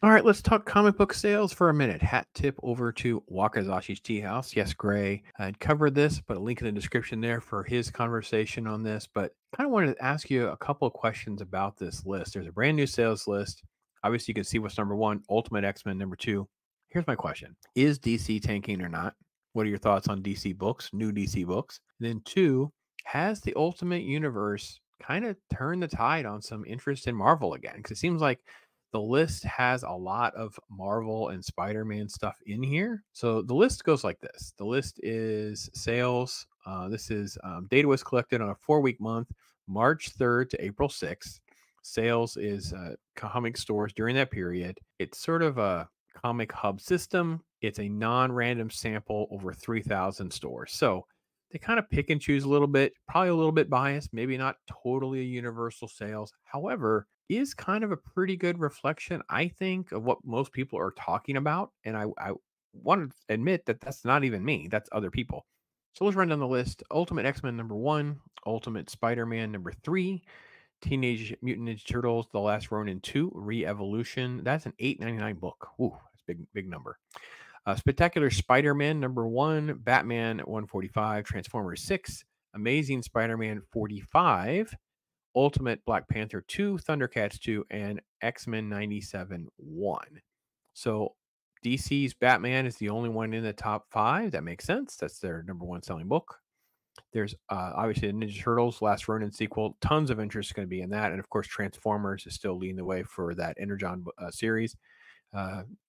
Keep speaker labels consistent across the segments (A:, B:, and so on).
A: All right, let's talk comic book sales for a minute. Hat tip over to Wakazashi's Tea House. Yes, Gray had covered this, but a link in the description there for his conversation on this. But kind of wanted to ask you a couple of questions about this list. There's a brand new sales list. Obviously, you can see what's number one, Ultimate X-Men number two. Here's my question. Is DC tanking or not? What are your thoughts on DC books, new DC books? Then two, has the Ultimate Universe kind of turned the tide on some interest in Marvel again? Because it seems like the list has a lot of Marvel and Spider-Man stuff in here. So the list goes like this. The list is sales. This is data was collected on a 4-week month, March 3rd to April 6th. Sales is comic stores during that period. It's sort of a comic hub system. It's a non-random sample over 3,000 stores. So they kind of pick and choose a little bit, probably a little bit biased, maybe not totally a universal sales. However, is kind of a pretty good reflection, I think, of what most people are talking about. And I want to admit that that's not even me, that's other people. So let's run down the list. Ultimate X-Men number one, Ultimate Spider-Man number three, Teenage Mutant Ninja Turtles, The Last Ronin 2, Re-Evolution. That's an $8.99 book. Ooh, that's a big number. Spectacular Spider-Man number one, Batman 145, Transformers 6, Amazing Spider-Man 45, Ultimate Black Panther 2, Thundercats 2, and X-Men 97 1. So DC's Batman is the only one in the top five. That makes sense. That's their number one selling book. There's obviously the Ninja Turtles Last Ronin sequel. Tons of interest is going to be in that. And of course, Transformers is still leading the way for that Energon series,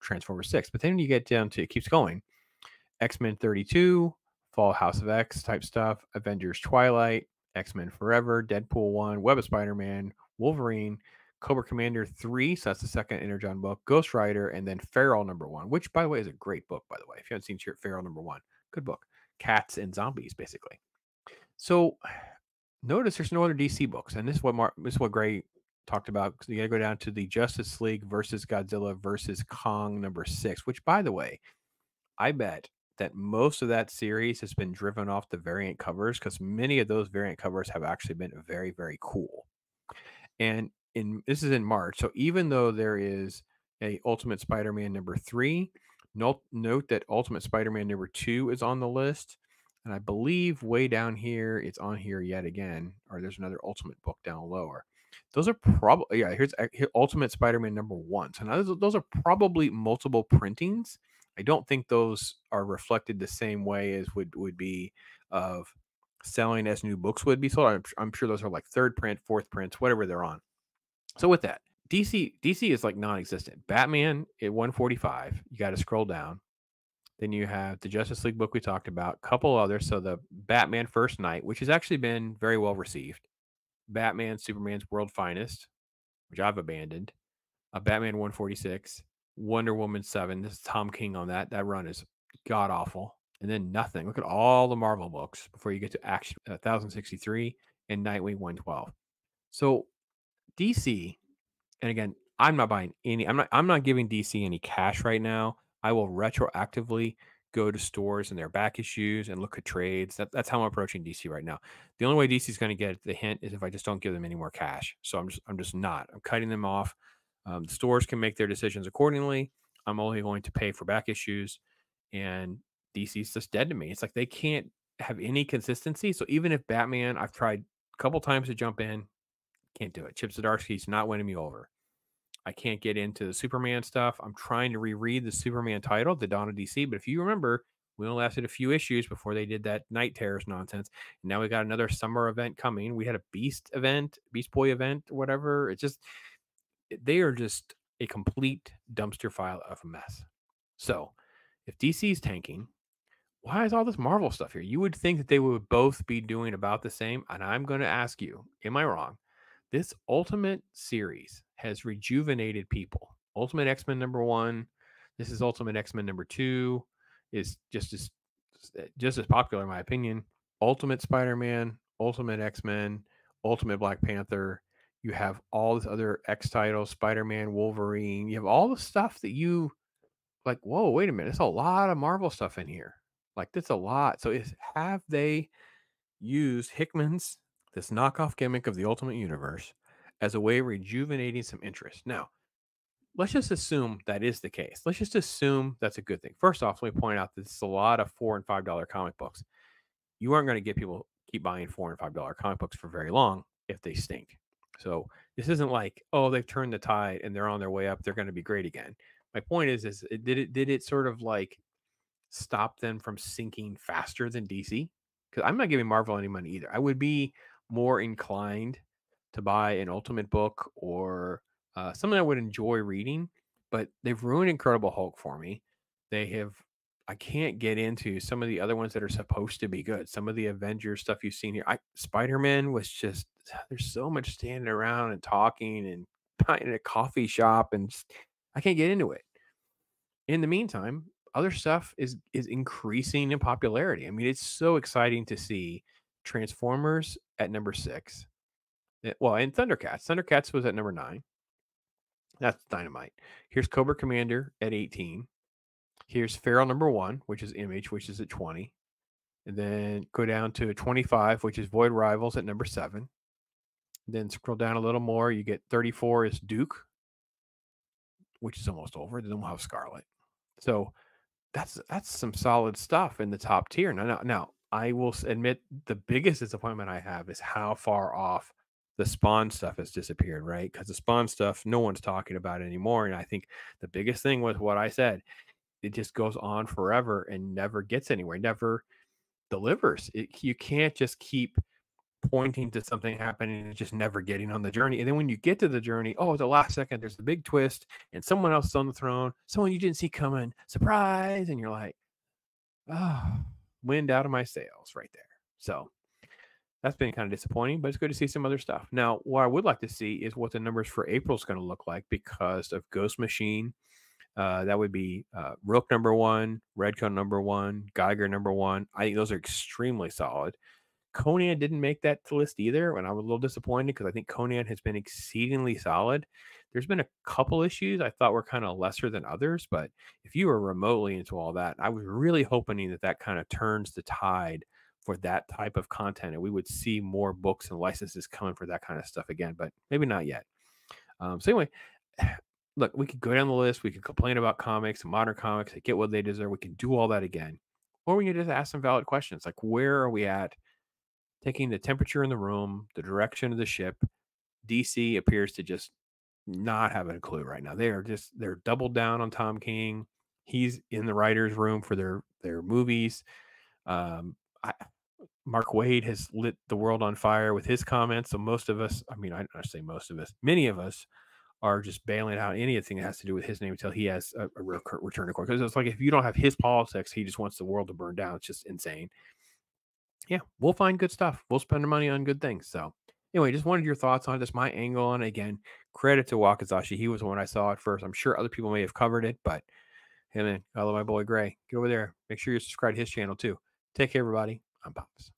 A: Transformers 6. But then you get down to, it keeps going, X-Men 32, Fall House of X type stuff, Avengers Twilight, X-Men Forever, Deadpool 1, Web of Spider-Man, Wolverine, Cobra Commander 3, so that's the second Energon book, Ghost Rider, and then Feral number 1, which, by the way, is a great book, by the way. If you haven't seen Feral number 1, good book. Cats and zombies, basically. So notice there's no other DC books, and this is what Gray talked about. You got to go down to the Justice League versus Godzilla versus Kong number 6, which, by the way, I bet that most of that series has been driven off the variant covers because many of those variant covers have actually been very cool. And in this is in March, so even though there is a Ultimate Spider-Man number three, note that Ultimate Spider-Man number two is on the list, and I believe way down here it's on here yet again, or there's another Ultimate book down lower. Those are probably here, Ultimate Spider-Man number one. So now those are probably multiple printings. I don't think those are reflected the same way as would be of selling as new books would be sold. I'm sure those are like third print, fourth prints, whatever they're on. So with that, DC is like non-existent. Batman at 145, you got to scroll down. Then you have the Justice League book we talked about, couple others. So the Batman First Night, which has actually been very well received. Batman Superman's World Finest, which I've abandoned. Batman 146, Wonder Woman 7. This is Tom King on that. That run is god awful. And then nothing. Look at all the Marvel books before you get to Action 1063 and Nightwing 112. So DC, and again, I'm not buying any. I'm not giving DC any cash right now. I will retroactively go to stores and their back issues and look at trades. That's how I'm approaching DC right now. The only way DC is going to get the hint is if I just don't give them any more cash. So I'm just not. I'm cutting them off. The stores can make their decisions accordingly. I'm only going to pay for back issues, and DC's just dead to me. It's like they can't have any consistency. So even if Batman, I've tried a couple times to jump in, can't do it. Chip Zdarsky's not winning me over. I can't get into the Superman stuff. I'm trying to reread the Superman title, The Dawn of DC. But if you remember, we only lasted a few issues before they did that Night Terrors nonsense. And now we got another summer event coming. We had a Beast event, Beast Boy event, whatever. It's just, they are just a complete dumpster file of a mess. So if DC is tanking, why is all this Marvel stuff here? You would think that they would both be doing about the same. And I'm going to ask you, am I wrong? This Ultimate series has rejuvenated people. Ultimate X-Men number one. This is Ultimate X-Men number two. Is just as popular in my opinion. Ultimate Spider-Man, Ultimate X-Men, Ultimate Black Panther. You have all this other X titles, Spider-Man, Wolverine. You have all the stuff that you like. Whoa, wait a minute! There's a lot of Marvel stuff in here. Like that's a lot. So have they used Hickman's this knockoff gimmick of the Ultimate Universe as a way of rejuvenating some interest? Now, let's just assume that is the case. Let's just assume that's a good thing. First off, let me point out that this is a lot of $4 and $5 comic books. You aren't going to get people keep buying $4 and $5 comic books for very long if they stink. So this isn't like, oh, they've turned the tide and they're on their way up. They're going to be great again. My point is did it sort of like stop them from sinking faster than DC? Because I'm not giving Marvel any money either. I would be more inclined to buy an Ultimate book or something I would enjoy reading, but they've ruined Incredible Hulk for me. They have. I can't get into some of the other ones that are supposed to be good. Some of the Avengers stuff you've seen here. Spider-Man was just there's so much standing around and talking and in a coffee shop and just, I can't get into it. In the meantime, other stuff is increasing in popularity. I mean, it's so exciting to see Transformers at number 6. Well, and Thundercats. Thundercats was at number 9. That's dynamite. Here's Cobra Commander at 18. Here's Feral number 1, which is Image, which is at 20. And then go down to 25, which is Void Rivals at number 7. Then scroll down a little more. You get 34 is Duke, which is almost over. Then we'll have Scarlet. So that's some solid stuff in the top tier. Now, I will admit the biggest disappointment I have is how far off the Spawn stuff has disappeared, right? Because the Spawn stuff, no one's talking about anymore. And I think the biggest thing was what I said. It just goes on forever and never gets anywhere, never delivers. You can't just keep pointing to something happening and just never getting on the journey. And then when you get to the journey, oh, at the last second, there's a big twist and someone else is on the throne, someone you didn't see coming, surprise. And you're like, oh, wind out of my sails right there. So that's been kind of disappointing, but it's good to see some other stuff. Now, what I would like to see is what the numbers for April is going to look like because of Ghost Machine. That would be Rook number 1, Redcoat number 1, Geiger number 1. I think those are extremely solid. Conan didn't make that list either, and I was a little disappointed because I think Conan has been exceedingly solid. There's been a couple issues I thought were kind of lesser than others, but if you were remotely into all that, I was really hoping that kind of turns the tide for that type of content, and we would see more books and licenses coming for that kind of stuff again, but maybe not yet. So anyway, look, we could go down the list. We could complain about comics and modern comics. They get what they deserve. We can do all that again, or we can just ask some valid questions like, where are we at? Taking the temperature in the room, the direction of the ship, DC appears to just not have a clue right now. They're doubled down on Tom King. He's in the writers' room for their movies. Mark Waid has lit the world on fire with his comments. So most of us, I say most of us, many of us are just bailing out anything that has to do with his name until he has a return to court. Because it's like if you don't have his politics, he just wants the world to burn down. It's just insane. Yeah, we'll find good stuff. We'll spend our money on good things. So anyway, just wanted your thoughts on it. That's my angle on it. Again, credit to Wakazashi. He was the one I saw at first. I'm sure other people may have covered it, but hey man, I love my boy Gray. Get over there. Make sure you subscribe to his channel too. Take care, everybody. I'm Pops.